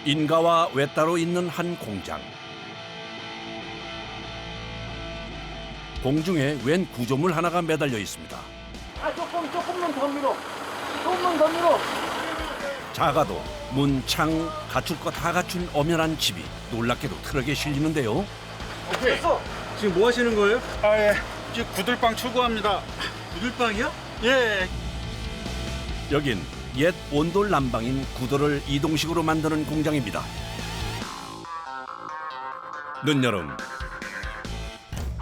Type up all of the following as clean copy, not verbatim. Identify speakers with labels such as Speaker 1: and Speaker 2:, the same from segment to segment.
Speaker 1: 인가와 외따로 있는 한 공장. 공중에 웬 구조물 하나가 매달려 있습니다.
Speaker 2: 조금만 더 밀어. 조금만 더 밀어.
Speaker 1: 작아도 문, 창, 갖출 거 다 갖춘 엄연한 집이 놀랍게도 트럭에 실리는데요.
Speaker 2: 오케이.
Speaker 3: 지금 뭐 하시는 거예요?
Speaker 2: 예. 지금 구들빵 출고합니다.
Speaker 3: 구들빵이요?
Speaker 2: 예.
Speaker 1: 여긴 옛 온돌 난방인 구도를 이동식으로 만드는 공장입니다. 늦여름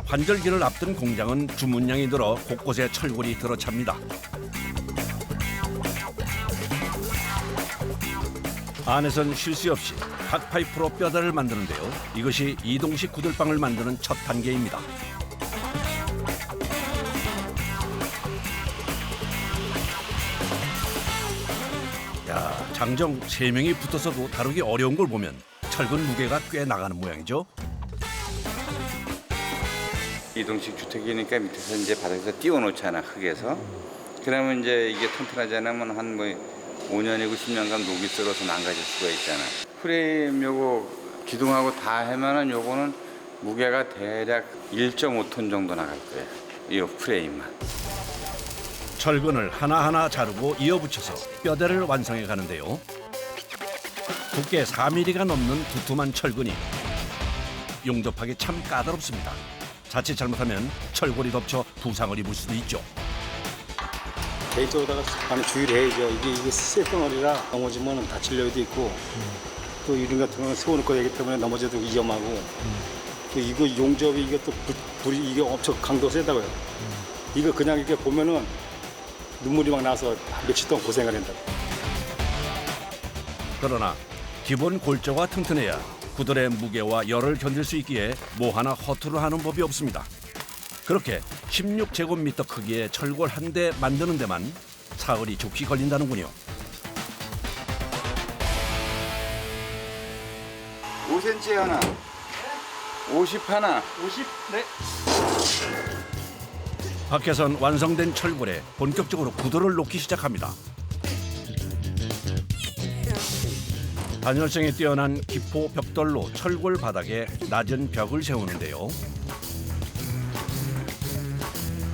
Speaker 1: 환절기를 앞둔 공장은 주문량이 늘어 곳곳에 철골이 들어찹니다. 안에선 쉴 새 없이 각 파이프로 뼈다를 만드는데요. 이것이 이동식 구들빵을 만드는 첫 단계입니다. 야, 장정 3명이 붙어서도 다루기 어려운 걸 보면 철근 무게가 꽤 나가는 모양이죠.
Speaker 4: 이동식 주택이니까 밑에서 이제 바닥에서 띄워놓잖아, 흙에서. 그러면 이제 이게 튼튼하지 않으면 한 뭐 5년이고 10년간 녹이 쓸어서 망가질 수가 있잖아. 프레임 요거 기둥하고 다 하면은 요거는 무게가 대략 1.5톤 정도 나갈 거예요. 이 프레임만.
Speaker 1: 철근을 하나하나 자르고 이어붙여서 뼈대를 완성해 가는데요. 두께 4mm가 넘는 두툼한 철근이 용접하기 참 까다롭습니다. 자칫 잘못하면 철골이 덮쳐 부상을 입을 수도 있죠.
Speaker 5: 개인적으로다가 많이 주의를 해야죠. 이게 쇠덩어리라 넘어지면 다칠 여유도 있고 또 유림 같은 경우는 세우는 거이기 때문에 넘어져도 위험하고 또 이거 용접이 이것도 불이 이게 엄청 강도 세다고요. 이거 그냥 이렇게 보면은 눈물이 막 나서 며칠 동안 고생을 한다.
Speaker 1: 그러나 기본 골조가 튼튼해야 구들의 무게와 열을 견딜 수 있기에 뭐 하나 허투루 하는 법이 없습니다. 그렇게 16제곱미터 크기의 철골 한 대 만드는 데만 사흘이 좋게 걸린다는군요.
Speaker 4: 5cm 하나, 50 하나.
Speaker 2: 50. 네.
Speaker 1: 밖에선 완성된 철골에 본격적으로 구도를 놓기 시작합니다. 단열성이 뛰어난 기포 벽돌로 철골 바닥에 낮은 벽을 세우는데요.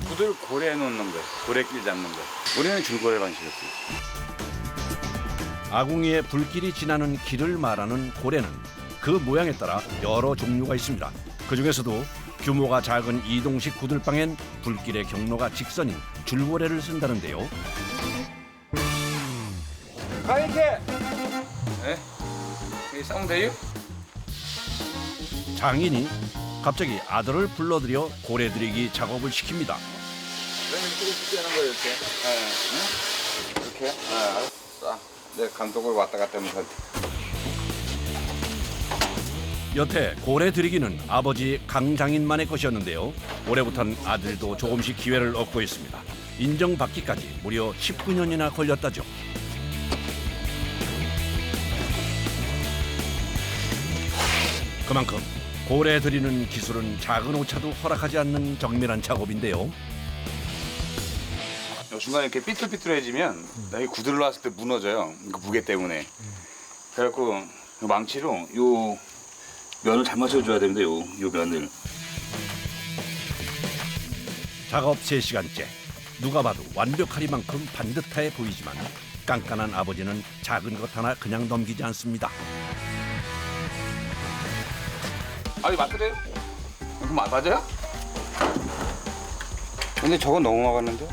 Speaker 4: 구들 고래 놓는 거예요. 고래길 잡는 거. 우리는 줄고래 방식을 쓰죠.
Speaker 1: 아궁이에 불길이 지나는 길을 말하는 고래는 그 모양에 따라 여러 종류가 있습니다. 그중에서도 규모가 작은 이동식 구들빵엔 불길의 경로가 직선인 줄고래를 쓴다는데요.
Speaker 4: 가 이렇게. 네? 여기 싸면 돼요?
Speaker 1: 장인이 갑자기 아들을 불러들여 고래들이기 작업을 시킵니다.
Speaker 4: 그러면 이렇게 쓰는 거예요, 이렇게. 네. 응? 이렇게. 네, 알았어. 내 감독을 왔다 갔다 하면서.
Speaker 1: 여태 고래 들이기는 아버지 강장인만의 것이었는데요. 올해부터는 아들도 조금씩 기회를 얻고 있습니다. 인정받기까지 무려 19년이나 걸렸다죠. 그만큼 고래 들이는 기술은 작은 오차도 허락하지 않는 정밀한 작업인데요.
Speaker 4: 중간에 이렇게 삐뚤삐뚤해지면 나이 구들러 왔을 때 무너져요. 그 무게 때문에. 그래갖고 요 망치로 요 면을 잘 맞춰줘야 됩니다. 요 면을.
Speaker 1: 작업 3시간째. 누가 봐도 완벽하리만큼 반듯해 보이지만 깐깐한 아버지는 작은 것 하나 그냥 넘기지 않습니다.
Speaker 4: 아, 이거 맞더래요? 이거 맞아요? 근데 저거 너무 막았는데?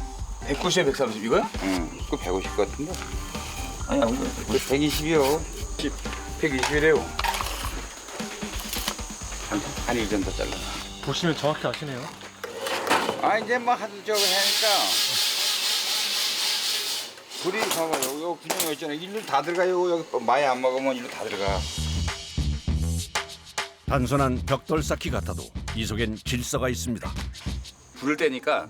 Speaker 4: 190에 130 이거야? 응, 그거 150 같은데? 아니야, 우리 120이요. 120이래요. 한 1점 더 잘라.
Speaker 3: 보시면 정확히 아시네요.
Speaker 4: 아, 이제 뭐 하도 저거 하니까. 불이 봐봐요. 여기 균형이 있잖아요. 일로 다 들어가요. 여기 많이 안 먹으면 일로 다 들어가.
Speaker 1: 단순한 벽돌 쌓기 같아도 이 속엔 질서가 있습니다.
Speaker 4: 불을 떼니까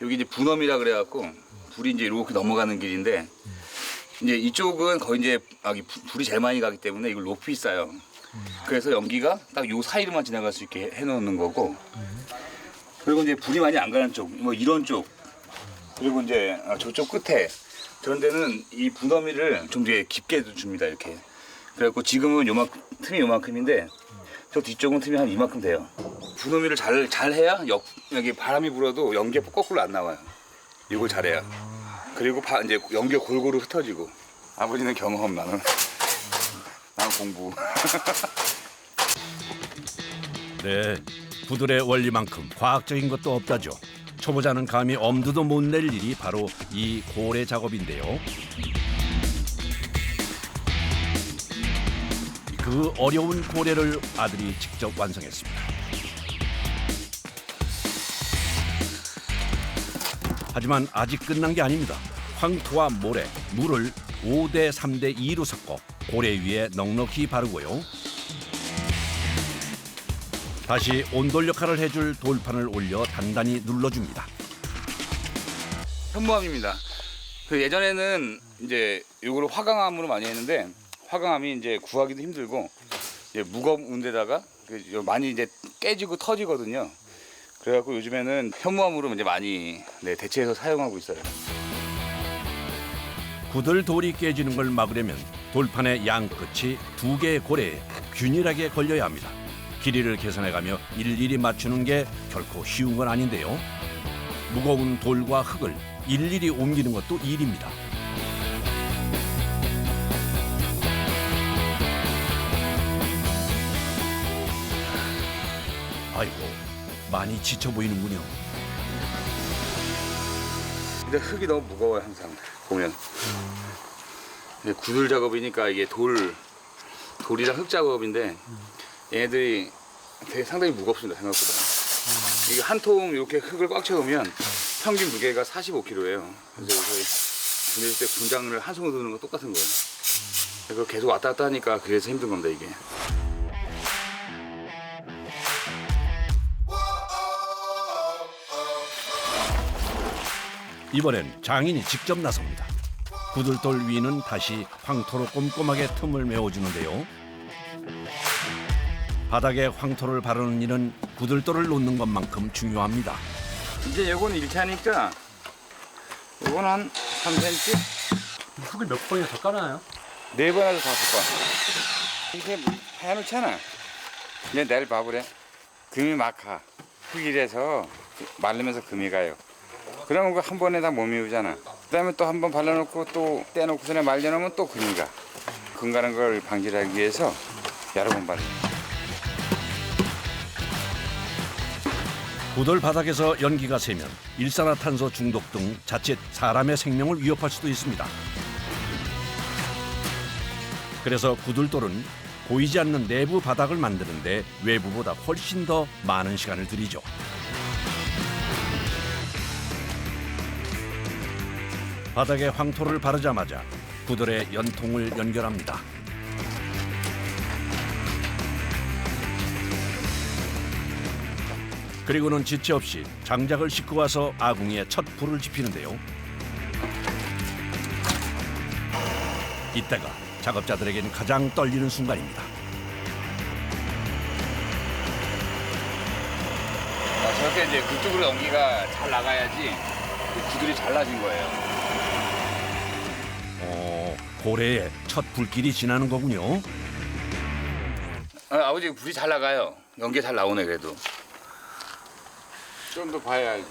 Speaker 4: 여기 이제 분엄이라 그래갖고 불이 이제 이렇게 넘어가는 길인데 이제 이쪽은 거의 이제 불이 제일 많이 가기 때문에 이걸 높이 쌓아요. 그래서 연기가 딱 요 사이로만 지나갈 수 있게 해놓는 거고 그리고 이제 불이 많이 안 가는 쪽, 뭐 이런 쪽 그리고 이제 저쪽 끝에 저런 데는 이 분어미를 좀 되게 깊게 줍니다 이렇게. 그래갖고 지금은 틈이 요만큼인데 저 뒤쪽은 틈이 한 이만큼 돼요. 분호미를 잘 해야 여기 바람이 불어도 연기가 거꾸로 안 나와요. 이걸 잘해야. 그리고 이제 연기가 골고루 흩어지고. 아버지는 경험, 나는 공부.
Speaker 1: 네, 구들의 원리만큼 과학적인 것도 없다죠. 초보자는 감히 엄두도 못 낼 일이 바로 이 고래 작업인데요. 그 어려운 고래를 아들이 직접 완성했습니다. 하지만 아직 끝난 게 아닙니다. 황토와 모래, 물을 5대 3대 2로 섞어 고래 위에 넉넉히 바르고요. 다시 온돌 역할을 해줄 돌판을 올려 단단히 눌러줍니다.
Speaker 4: 현무암입니다. 그 예전에는 이제 이거를 화강암으로 많이 했는데 화강암이 이제 구하기도 힘들고 이제 무거운 데다가 많이 이제 깨지고 터지거든요. 그래갖고 요즘에는 현무암으로 이제 많이 대체해서 사용하고 있어요.
Speaker 1: 구들 돌이 깨지는 걸 막으려면 돌판의 양 끝이 2개의 고래에 균일하게 걸려야 합니다. 길이를 계산해가며 일일이 맞추는 게 결코 쉬운 건 아닌데요. 무거운 돌과 흙을 일일이 옮기는 것도 일입니다. 아이고, 많이 지쳐 보이는군요.
Speaker 4: 근데 흙이 너무 무거워요, 항상 보면. 근데 구들 작업이니까 이게 돌이랑 흙 작업인데 얘네들이 되게 상당히 무겁습니다, 생각보다. 이게 한 통 이렇게 흙을 꽉 채우면 평균 무게가 45kg예요. 그래서 저희 보낼 때 분장을 한 손으로 드는 거 똑같은 거예요. 그래서 계속 왔다 갔다 하니까 그래서 힘든 겁니다, 이게.
Speaker 1: 이번엔 장인이 직접 나섭니다. 구들돌 위는 다시 황토로 꼼꼼하게 틈을 메워주는데요. 바닥에 황토를 바르는 일은 구들돌을 놓는 것만큼 중요합니다.
Speaker 4: 이제 요거는 1차니까 요건 한 3cm?
Speaker 3: 흙을 몇 번이나 더 깔아요?
Speaker 4: 4번에서 5번. 이렇게 해놓잖아. 근데 내일 봐보래. 금이 막 가. 흙이라서 말리면서 금이 가요. 그러면 그 한 번에 다 못 미우잖아. 그다음에 또 한 번 발라놓고 또 떼놓고서는 말려놓으면 또 금이 가. 금 가는 걸 방지하기 위해서 여러 번 발라.
Speaker 1: 구들 바닥에서 연기가 새면 일산화탄소 중독 등 자칫 사람의 생명을 위협할 수도 있습니다. 그래서 구들돌은 보이지 않는 내부 바닥을 만드는데 외부보다 훨씬 더 많은 시간을 들이죠. 바닥에 황토를 바르자마자 구들의 연통을 연결합니다. 그리고는 지체 없이 장작을 싣고 와서 아궁이에 첫 불을 지피는데요. 이때가 작업자들에겐 가장 떨리는 순간입니다.
Speaker 4: 저렇게 이제 그쪽으로 연기가 잘 나가야지 구들이 잘라진 거예요.
Speaker 1: 고래에 첫 불길이 지나는 거군요.
Speaker 4: 아버지 불이 잘 나가요. 연기 잘 나오네 그래도. 좀 더 봐야 알지.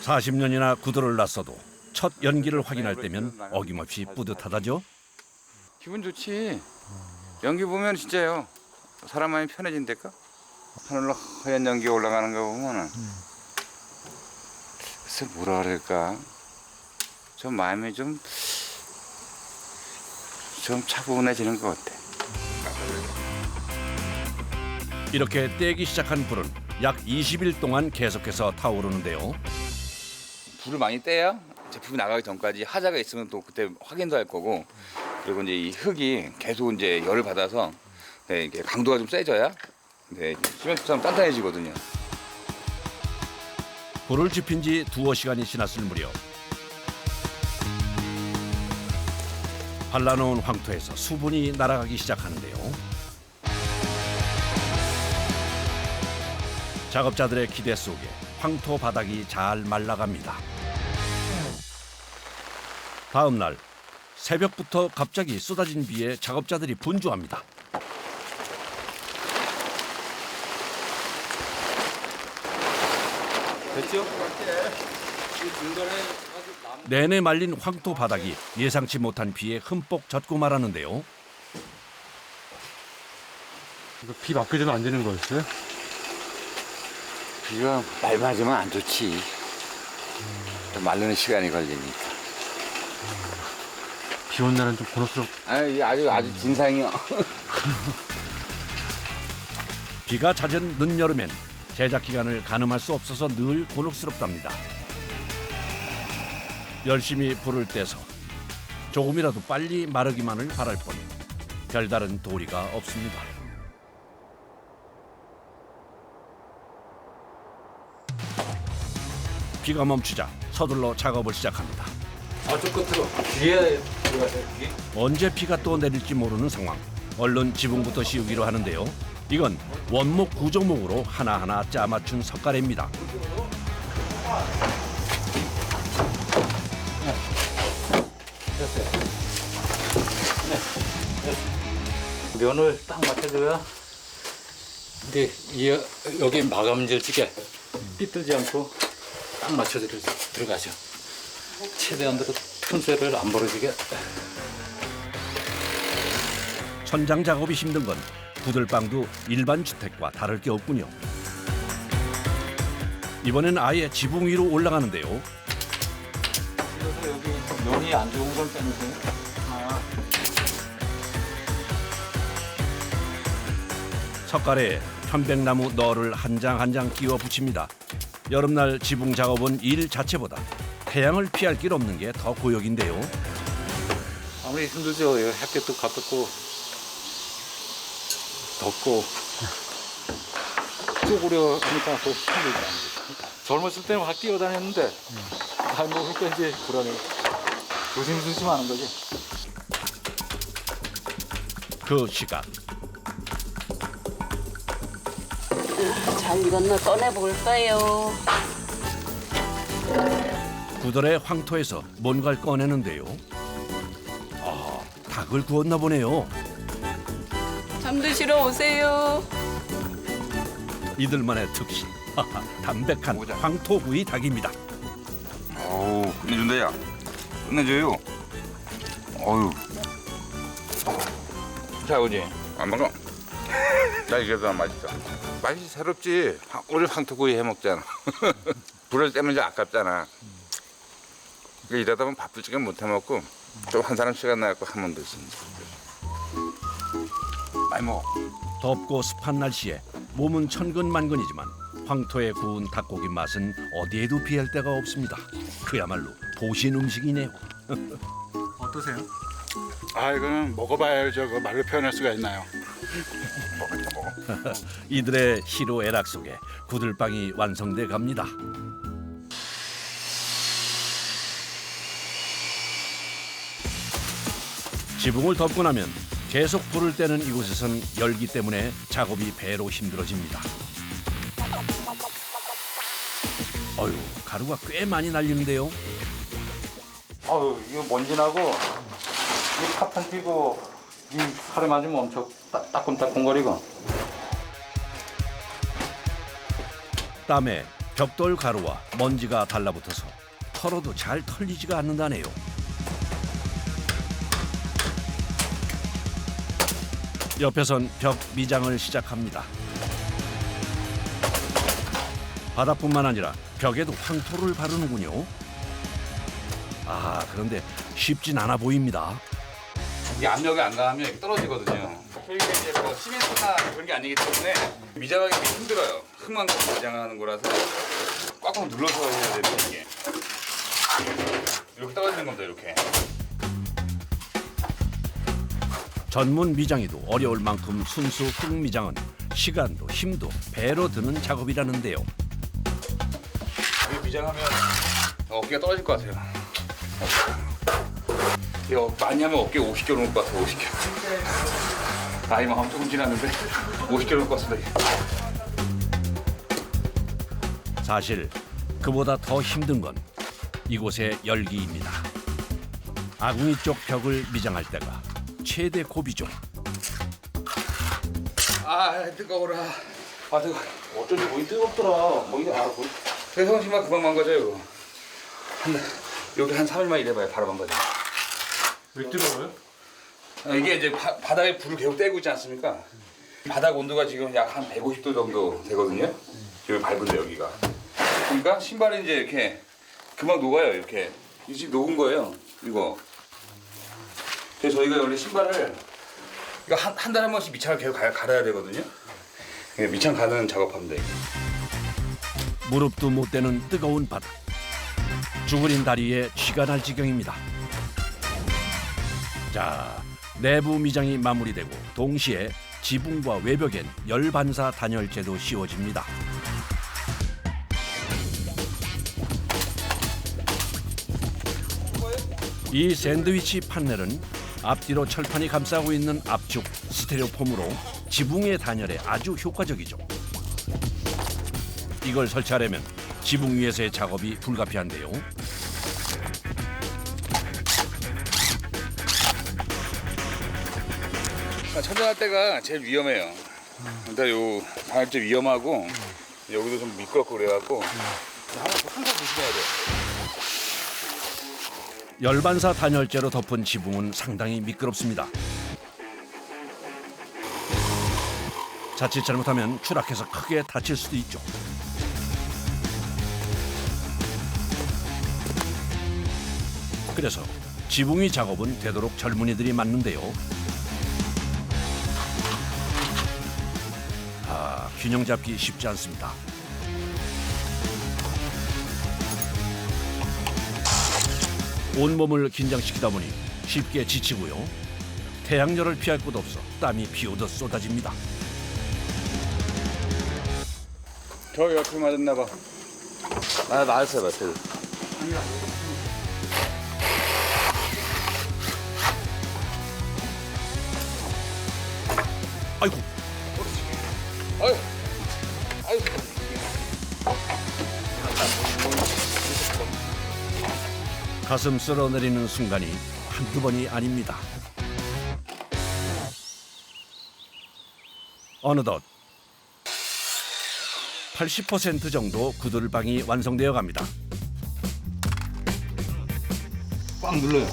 Speaker 1: 40년이나 구들을 놨어도 첫 연기를 확인할 때면 어김없이 뿌듯하다죠.
Speaker 4: 기분 좋지. 연기 보면 진짜요. 사람 마음이 편해진달까? 하늘로 하얀 연기가 올라가는 거 보면은 글쎄 뭐라 그럴까. 좀 마음이 좀 차분해지는 것 같아.
Speaker 1: 이렇게 떼기 시작한 불은 약 20일 동안 계속해서 타오르는데요.
Speaker 4: 불을 많이 떼야 제품이 나가기 전까지 하자가 있으면 또 그때 확인도 할 거고, 그리고 이제 이 흙이 계속 이제 열을 받아서 이게 강도가 좀 세져야 시멘트처럼 단단해지거든요.
Speaker 1: 불을 지핀 지 2시간이 지났을 무렵 발라놓은 황토에서 수분이 날아가기 시작하는데요. 작업자들의 기대 속에 황토 바닥이 잘 말라갑니다. 다음 날 새벽부터 갑자기 쏟아진 비에 작업자들이 분주합니다.
Speaker 3: 됐죠?
Speaker 1: 내내 말린 황토 바닥이 예상치 못한 비에 흠뻑 젖고 말았는데요.
Speaker 3: 이거 비 맞게 되면 안 되는 거였어요?
Speaker 6: 비가 말 맞으면 안 좋지. 또 마르는 시간이 걸리니까.
Speaker 3: 비 온 날은 좀 곤혹스럽.
Speaker 6: 아주 진상이야.
Speaker 1: 비가 잦은 늦여름엔 제작 기간을 가늠할 수 없어서 늘 곤혹스럽답니다. 열심히 불을 떼서 조금이라도 빨리 마르기만을 바랄 뿐 별다른 도리가 없습니다. 비가 멈추자 서둘러 작업을 시작합니다.
Speaker 3: 아주 끝으로 뒤에 들어가세요. 뒤에.
Speaker 1: 언제 비가 또 내릴지 모르는 상황. 얼른 지붕부터 씌우기로 하는데요. 이건 원목 구조목으로 하나하나 짜맞춘 석가래입니다.
Speaker 7: 면을 딱 맞춰줘야 근데 여기 마감질 찌개 삐뚤지 않고 딱 맞춰서 들어가죠. 최대한으로 틈새를 안 벌어지게.
Speaker 1: 천장 작업이 힘든 건 구들방도 일반 주택과 다를 게 없군요. 이번엔 아예 지붕 위로 올라가는데요.
Speaker 7: 그래서 여기 면이 안 좋은 걸 빼놓으세요.
Speaker 1: 석가래에 편백나무 너를 한 장 한 장 끼워 붙입니다. 여름날 지붕 작업은 일 자체보다 태양을 피할 길 없는 게 더 고역인데요.
Speaker 7: 아무리 힘들죠. 여기 햇빛도 가깝고 덥고 쪼그려 하니까 더 힘들죠. 젊었을 때는 확 뛰어다녔는데 나이 먹으니까 이제 불안해. 조심조심 하는 거지.
Speaker 1: 그 시각
Speaker 8: 잘 익었나 꺼내볼까요?
Speaker 1: 구들의 황토에서 뭔가를 꺼내는데요. 아, 닭을 구웠나 보네요.
Speaker 8: 잠드시러 오세요.
Speaker 1: 이들만의 특식. 하하, 담백한 황토구이 닭입니다.
Speaker 4: 어우, 끝내준다, 야. 끝내줘요. 어휴. 자, 오지. 안 먹어. 나 이게 더 맛있어. 맛이 새롭지. 우리 황토구이 해 먹잖아. 불을 떼면 이제 아깝잖아. 이러다 보면 바쁘지게 못 해 먹고 좀 한 사람 시간 나갖고 하면 되지. 많이 먹어.
Speaker 1: 덥고 습한 날씨에 몸은 천근만근이지만 황토에 구운 닭고기 맛은 어디에도 비할 데가 없습니다. 그야말로 도신 음식이네요.
Speaker 3: 어떠세요?
Speaker 9: 아 이거는 먹어봐야 저거 말로 표현할 수가 있나요?
Speaker 1: 이들의 희로애락 속에 구들방이 완성돼 갑니다. 지붕을 덮고 나면 계속 불을 떼는 이곳에선 열기 때문에 작업이 배로 힘들어집니다. 어휴, 가루가 꽤 많이 날리는데요.
Speaker 7: 아유, 이거 먼지 나고 이 파탄 튀고 이 살에 맞으면 엄청 따끔따끔거리고.
Speaker 1: 땀에 벽돌 가루와 먼지가 달라붙어서 털어도 잘 털리지가 않는다네요. 옆에선 벽 미장을 시작합니다. 바닥뿐만 아니라 벽에도 황토를 바르는군요. 아, 그런데 쉽진 않아 보입니다.
Speaker 4: 이 압력이 안 가면 이렇게 떨어지거든요. 저희가 이제 뭐 시멘트나 그런 게 아니기 때문에 미장하기 힘들어요. 흙만큼 미장하는 거라서 꽉꽉 눌러서 해야 돼요, 이게. 이렇게 떨어지는 겁니다, 이렇게.
Speaker 1: 전문 미장이도 어려울 만큼 순수 흙 미장은 시간도 힘도 배로 드는 작업이라는데요.
Speaker 4: 이 미장하면 어깨가 떨어질 것 같아요. 이거 많이 하면 어깨 50kg 넘을 것 같아요, 50kg. 나이만 하면 조금 지났는데 50kg 넘을 것 같습니다.
Speaker 1: 사실 그보다 더 힘든 건 이곳의 열기입니다. 아궁이 쪽 벽을 미장할 때가 최대 고비죠.
Speaker 4: 아 뜨거워라. 아 뜨거.
Speaker 2: 어쩐지 거기 뜨겁더라. 거기 거기.
Speaker 4: 그래서 형식만 그만 망가져요. 이거. 여기 한 3일만 일해봐요. 바로 망가져.
Speaker 3: 왜 뜨거워요?
Speaker 4: 이게 이제 바닥에 불을 계속 떼고 있지 않습니까? 바닥 온도가 지금 약 한 150도 정도 되거든요. 여기 밟은데 여기가. 그러니까 신발이 이제 이렇게 금방 녹아요. 이렇게. 이 지금 녹은 거예요. 이거. 그래서 저희가 원래 신발을 이거 한 달에 한 번씩 밑창을 계속 갈아야 되거든요. 밑창 가는 작업합니다. 이거.
Speaker 1: 무릎도 못 대는 뜨거운 바닥. 죽으린 다리에 쥐가 날 지경입니다. 자, 내부 미장이 마무리되고 동시에 지붕과 외벽엔 열반사 단열재도 씌워집니다. 이 샌드위치 판넬은 앞뒤로 철판이 감싸고 있는 압축 스테레오폼으로 지붕의 단열에 아주 효과적이죠. 이걸 설치하려면 지붕 위에서의 작업이 불가피한데요.
Speaker 4: 천장할 때가 제일 위험해요. 일단 요 단열재 위험하고 여기도 좀 미끄럽고 그래갖고 항상 조심해야 돼요.
Speaker 1: 열반사 단열재로 덮은 지붕은 상당히 미끄럽습니다. 자칫 잘못하면 추락해서 크게 다칠 수도 있죠. 그래서 지붕 위 작업은 되도록 젊은이들이 맡는데요. 균형 잡기 쉽지 않습니다. 온몸을 긴장시키다 보니 쉽게 지치고요. 태양열을 피할 곳 없어 땀이 피우듯 쏟아집니다.
Speaker 4: 저 옆에 맞았나 봐. 나 나왔어요, 맞아요.
Speaker 1: 아이고,
Speaker 4: 아유, 아유.
Speaker 1: 가슴 쓸어내리는 순간이 한두 번이 아닙니다. 어느덧 80% 정도 구들방이 완성되어 갑니다.
Speaker 4: 꽉 눌러요.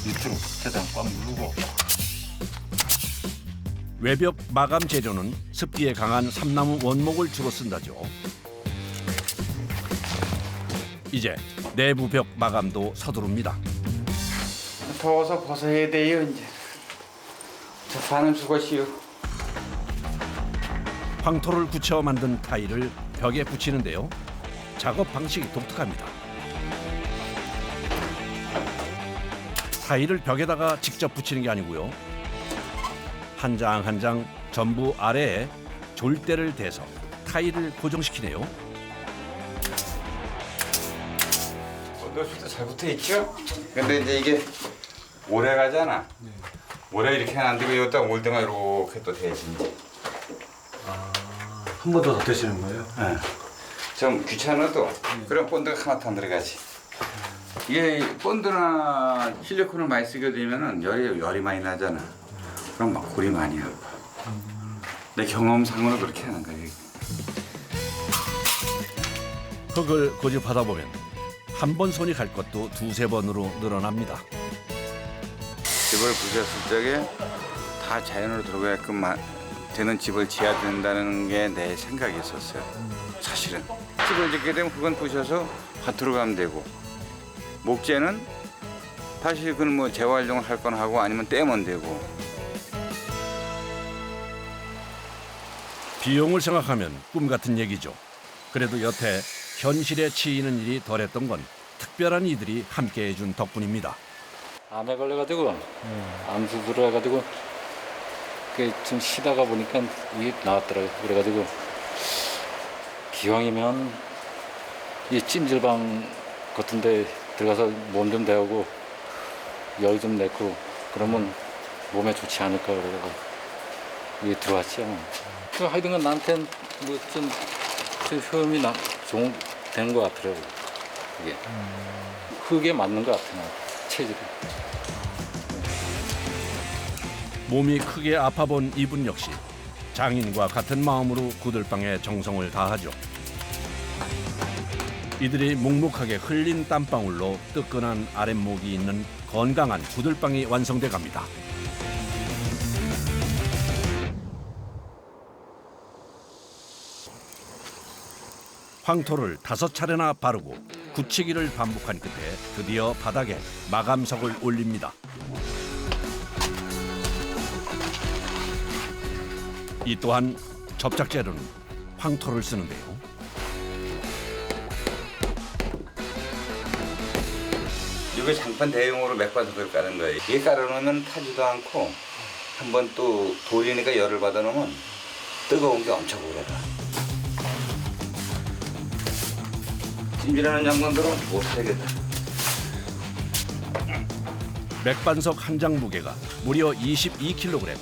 Speaker 4: 밑으로 최대한 꽉 누르고.
Speaker 1: 외벽 마감 재료는 습기에 강한 삼나무 원목을 주로 쓴다죠. 이제 내부 벽 마감도 서두릅니다.
Speaker 7: 더워서 벗어야 돼요 이제. 저 사는 수고시요.
Speaker 1: 황토를 굳혀 만든 타일을 벽에 붙이는데요. 작업 방식이 독특합니다. 타일을 벽에다가 직접 붙이는 게 아니고요. 한 장 한 장 전부 아래에 졸대를 대서 타일을 고정시키네요.
Speaker 7: 온도수도 잘 붙어 있죠? 근데 이제 이게 오래 가잖아. 오래 이렇게 안 되고 여기다 올 때만 이렇게 또 돼야지 이제.
Speaker 3: 한 번 더 덧대시는 거예요?
Speaker 7: 네. 좀 귀찮아도 그런 본드가 하나도 안 들어가지. 이게 본드나 실리콘을 많이 쓰게 되면은 열이 많이 나잖아. 그럼 막 골이 많이 아파. 내 경험상으로 그렇게 하는 거야.
Speaker 1: 흙을 고집하다 보면 한 번 손이 갈 것도 두세 번으로 늘어납니다.
Speaker 7: 집을 부셨을 적에 다 자연으로 들어가게끔 되는 집을 지어야 된다는 게 내 생각이었어요. 사실은 집을 짓게 되면 그건 부셔서 밭으로 가면 되고 목재는 다시 그건 뭐 재활용을 할 건 하고 아니면 떼면 되고.
Speaker 1: 비용을 생각하면 꿈 같은 얘기죠. 그래도 여태 현실에 치이는 일이 덜했던 건 특별한 이들이 함께해준 덕분입니다.
Speaker 10: 암에 걸려가지고 암 수술을 해가지고 좀 쉬다가 보니까 이게 나왔더라고요. 그래가지고 기왕이면 이 찜질방 같은데 들어가서 몸 좀 데우고 열 좀 내고 그러면 몸에 좋지 않을까 그래가지고 이게 들어왔죠. 하여튼간 나한테는 뭐좀 효험이 좋은 된 것 같더라고요. 이게 흙에 맞는 것 같아요. 체질이.
Speaker 1: 몸이 크게 아파본 이분 역시 장인과 같은 마음으로 구들방에 정성을 다하죠. 이들이 묵묵하게 흘린 땀방울로 뜨끈한 아랫목이 있는 건강한 구들방이 완성돼 갑니다. 황토를 5차례나 바르고 굳히기를 반복한 끝에 드디어 바닥에 마감석을 올립니다. 이 또한 접착 재료는 황토를 쓰는데요.
Speaker 7: 이거 장판 대용으로 맥반석을 까는 거예요. 이게 깔아놓으면 타지도 않고 한번 또 돌리니까 열을 받아놓으면 뜨거운 게 엄청 오래 가. 찜질하는 양반들은 못 살겠다.
Speaker 1: 맥반석 한 장 무게가 무려 22kg.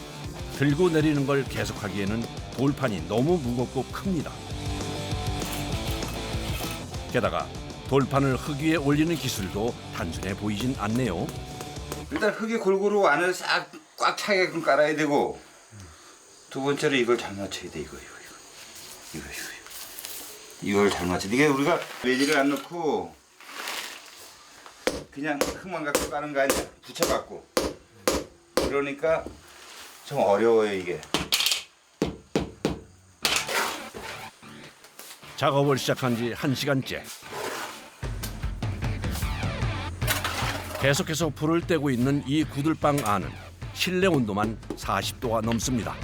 Speaker 1: 들고 내리는 걸 계속하기에는 돌판이 너무 무겁고 큽니다. 게다가 돌판을 흙 위에 올리는 기술도 단순해 보이진 않네요.
Speaker 7: 일단 흙이 골고루 안을 싹 꽉 차게끔 깔아야 되고, 두 번째로 이걸 잘 맞춰야 돼. 이걸 잘 맞춰야 돼. 이게 우리가 매질을 안 넣고 그냥 흙만 갖고 까는 거 아니야. 붙여갖고. 그러니까 좀 어려워요, 이게.
Speaker 1: 작업을 시작한 지 1시간째. 계속해서 불을 떼고 있는 이 구들방 안은 실내 온도만 40도가 넘습니다.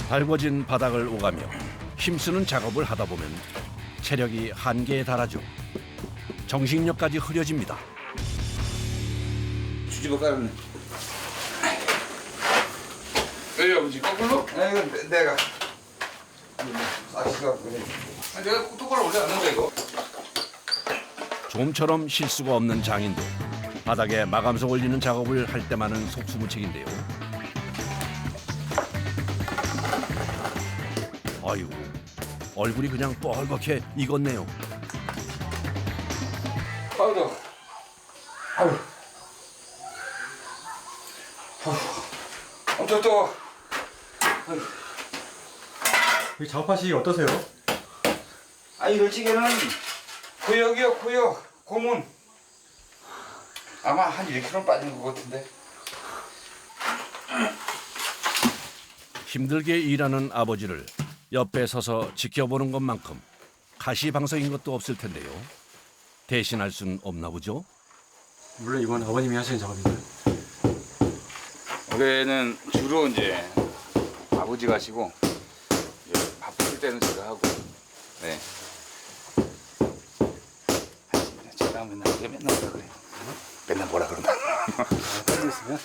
Speaker 1: 달궈진 바닥을 오가며 힘쓰는 작업을 하다 보면 체력이 한계에 달하죠. 정신력까지 흐려집니다.
Speaker 7: 뒤집어 깔았네.
Speaker 4: 왜 아버지 거꾸로?
Speaker 7: 이거 내가 싹시가 그래.
Speaker 4: 내가 똑바로 올려놨는데 이거.
Speaker 1: 좀처럼 실수가 없는 장인도 바닥에 마감석 올리는 작업을 할 때만은 속수무책인데요. 아이고, 얼굴이 그냥 뻘겋게 익었네요.
Speaker 7: 아유, 아유, 엄청 뜨거.
Speaker 3: 이 작업하시기 어떠세요?
Speaker 7: 이럴 찌개는 고역이요, 고역, 고문. 아마 한 1kg 빠진 것 같은데.
Speaker 1: 힘들게 일하는 아버지를 옆에 서서 지켜보는 것만큼 가시방석인 것도 없을 텐데요. 대신할 순 없나 보죠?
Speaker 3: 물론 이건 아버님이 하시는 작업인가요?
Speaker 4: 올해는 주로 이제 아버지가 하시고 바쁠 때는 제가 하고. 네. 제가 맨날 뭐라 그래. 맨날 뭐라 그러나.
Speaker 5: 빨리 있으면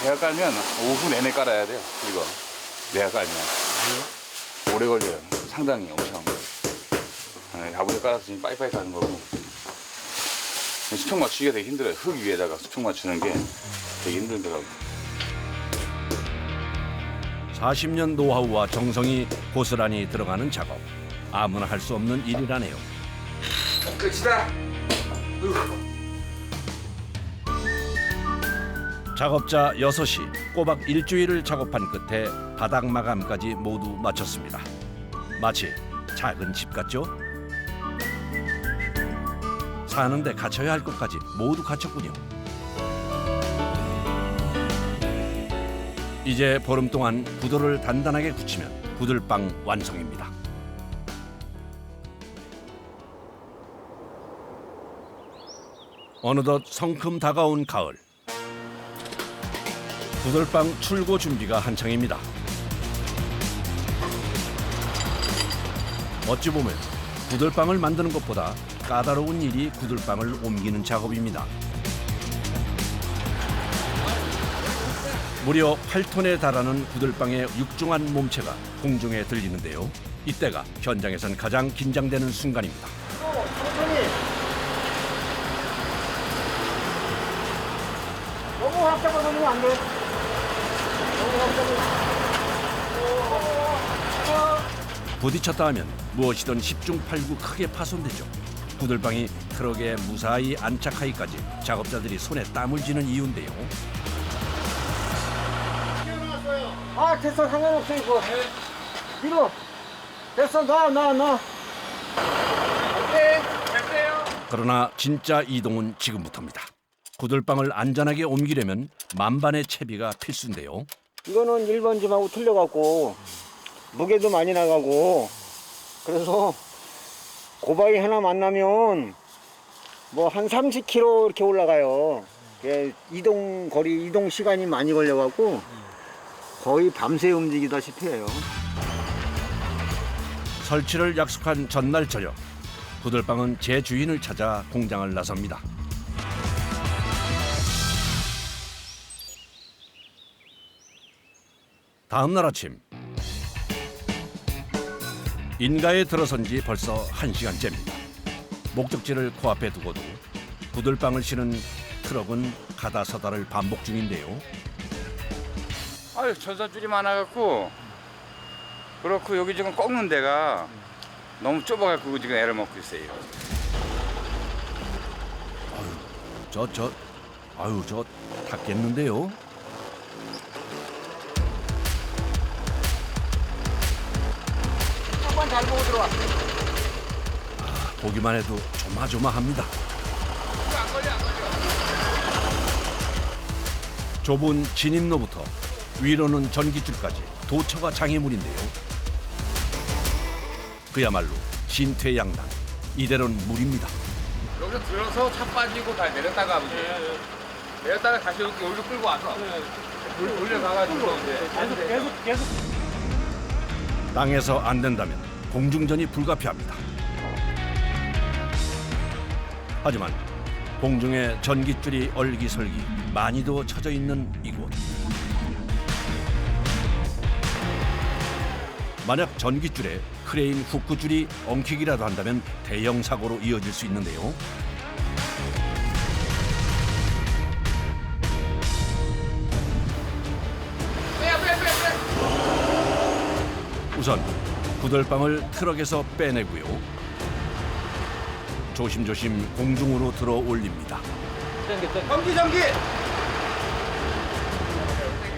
Speaker 4: 내가 깔면 오후 내내 깔아야 돼요. 이거 내가 깔면 오래 걸려요. 상당히 엄청. 네, 아버지 깔아서 지금 빠이빠이 가는 거고. 수평 맞추기가 되게 힘들어요. 흙 위에다가 수평 맞추는 게 되게 힘들더라고요.
Speaker 1: 40년 노하우와 정성이 고스란히 들어가는 작업. 아무나 할 수 없는 일이라네요.
Speaker 7: 끝이다.
Speaker 1: 작업자 6이 꼬박 일주일을 작업한 끝에 바닥 마감까지 모두 마쳤습니다. 마치 작은 집 같죠? 사는데 갖춰야 할 것까지 모두 갖췄군요. 이제 보름 동안 구도를 단단하게 굳히면 구들방 완성입니다. 어느덧 성큼 다가온 가을. 구들방 출고 준비가 한창입니다. 어찌 보면 구들방을 만드는 것보다 까다로운 일이 구들방을 옮기는 작업입니다. 무려 8톤에 달하는 구들방의 육중한 몸체가 공중에 들리는데요. 이때가 현장에선 가장 긴장되는 순간입니다.
Speaker 2: 천천히. 너무 확 잡아서는 안 돼. 너무 확 잡아.
Speaker 1: 부딪혔다 하면 무엇이든 10중 8구 크게 파손되죠. 구들방이 트럭에 무사히 안착하기까지 작업자들이 손에 땀을 쥐는 이유인데요.
Speaker 2: 아 됐어 상관없어 이거. 이거 됐어 놔.
Speaker 1: 그러나 진짜 이동은 지금부터입니다. 구들방을 안전하게 옮기려면 만반의 채비가 필수인데요.
Speaker 2: 이거는 일반 집하고 틀려갖고 무게도 많이 나가고 그래서 고바위 하나 만나면 뭐 한 30km 이렇게 올라가요. 이동 거리 이동 시간이 많이 걸려갖고 거의 밤새 움직이다시피 해요.
Speaker 1: 설치를 약속한 전날 저녁, 구들방은 제 주인을 찾아 공장을 나섭니다. 다음 날 아침, 인가에 들어선 지 벌써 1시간째입니다. 목적지를 코앞에 두고도 구들방을 실은 트럭은 가다 서다를 반복 중인데요.
Speaker 7: 아유 전선줄이 많아갖고 그렇고 여기 지금 꺾는 데가 너무 좁아갖고 지금 애를 먹고 있어요.
Speaker 1: 저 닿겠는데요.
Speaker 2: 한번 잘 보고 들어와.
Speaker 1: 보기만 해도 조마조마합니다. 좁은 진입로부터 위로는 전기줄까지 도처가 장애물인데요. 그야말로 신퇴양난, 이대로는 무리입니다.
Speaker 4: 여기서 들어서 차 빠지고 다 내렸다가 내렸다가 다시 이렇게 여기로 끌고 와서 올려가가지고
Speaker 2: 계속.
Speaker 1: 땅에서 안 된다면 공중전이 불가피합니다. 하지만 공중에 전깃줄이 얼기설기 많이도 쳐져 있는 이곳. 만약 전깃줄에 크레인 후크줄이 엉키기라도 한다면 대형 사고로 이어질 수 있는데요. 우선 구들방을 트럭에서 빼내고요. 조심조심 공중으로 들어 올립니다.
Speaker 4: 전기!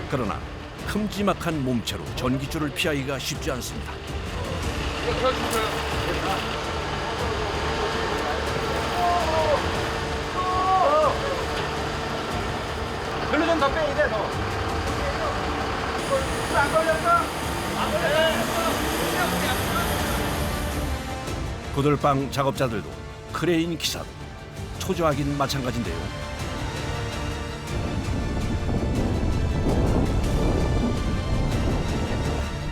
Speaker 1: 그러나 큼지막한 몸체로 전기줄을 피하기가 쉽지 않습니다.
Speaker 2: 별로 좀 더 빼야 돼 너. 안 걸렸어?
Speaker 1: 구들방 작업자들도 크레인 기사도 초조하긴 마찬가지인데요.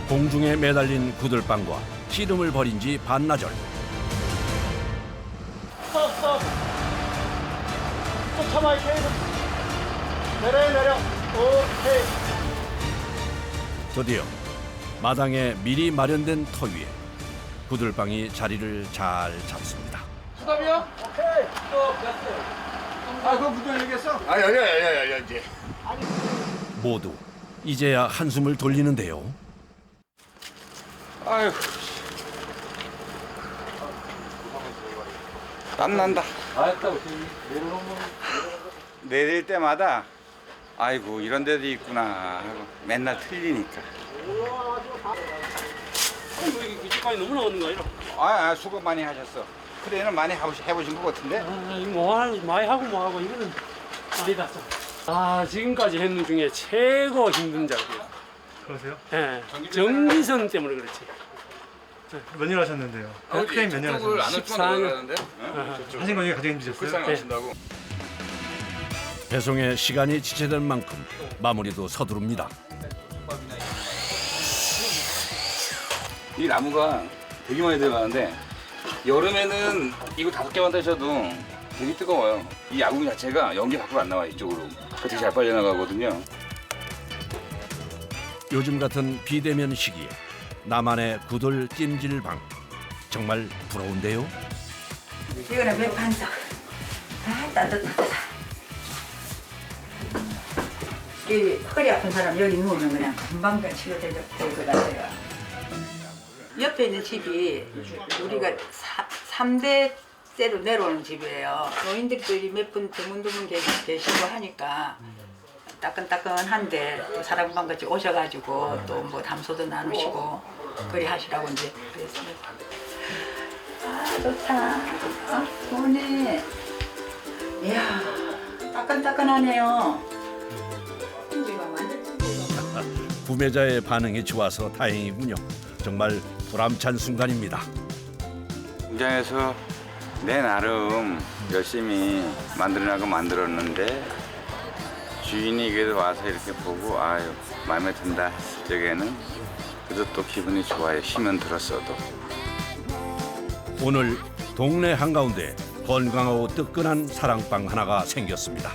Speaker 1: 공중에 매달린 구들방과 씨름을 벌인 지 반나절.
Speaker 2: 스톱. 좀 참아 이렇게. 내려. 오케이.
Speaker 1: 드디어 마당에 미리 마련된 터 위에 구들방이 자리를 잘 잡습니다.
Speaker 4: 수답이요?
Speaker 2: 오케이. 스톱. 됐어. 아 그거 무전 얘기했어?
Speaker 4: 아 열려 이제.
Speaker 1: 모두 이제야 한숨을 돌리는데요.
Speaker 7: 아유 땀난다. 내릴 때마다 아이고 이런 데도 있구나 하고 맨날 틀리니까.
Speaker 2: 이쪽까지 너무 나오는 거 아니라?
Speaker 7: 아 수고 많이 하셨어. 크레인은 많이 해보신 것 같은데.
Speaker 2: 많이 하고 뭐하고 이거는 아니다. 지금까지 했는 중에 최고 힘든 작업이에요.
Speaker 3: 그러세요?
Speaker 2: 예, 전기선 때문에 그렇지.
Speaker 3: 몇 년 하셨는데요? 크레인 몇 년
Speaker 4: 쪽을
Speaker 3: 하셨는데요?
Speaker 4: 안
Speaker 2: 14년.
Speaker 4: 하는데
Speaker 3: 하신 거 중에 가장 힘드셨어요?
Speaker 4: 불쌍히 하신다고.
Speaker 1: 배송에 시간이 지체된 만큼 마무리도 서두릅니다.
Speaker 4: 이 나무가 되게 많이 들어가는데 여름에는 이거 5개만 떼셔도 되게 뜨거워요. 이 야구 자체가 연기 밖으로 안 나와 이쪽으로. 되게 잘 빨려나가거든요.
Speaker 1: 요즘 같은 비대면 시기에 나만의 구들 찜질방 정말 부러운데요.
Speaker 8: 이거는 몇 판석. 따뜻하다. 이 허리 아픈 사람 여기 누우면 그냥 금방 치료될 것 같아요. 옆에 있는 집이 우리가 3대째로 내려오는 집이에요. 노인들끼리 몇 분 드문드문 계시고 하니까 따끈따끈한데 또 사랑방 같이 오셔가지고 또 뭐 담소도 나누시고 그리 하시라고 이제 그랬습니다. 아 좋다. 아 좋네. 이야 따끈따끈하네요.
Speaker 1: 구매자의 반응이 좋아서 다행이군요. 정말 보람찬 순간입니다.
Speaker 7: 공장에서 내 나름 열심히 만들어나고 만들었는데 주인이 그래도 와서 이렇게 보고 아유 마음에 든다 했을 적에는 그래도 또 기분이 좋아요. 힘은 들었어도.
Speaker 1: 오늘 동네 한가운데 건강하고 뜨끈한 사랑방 하나가 생겼습니다.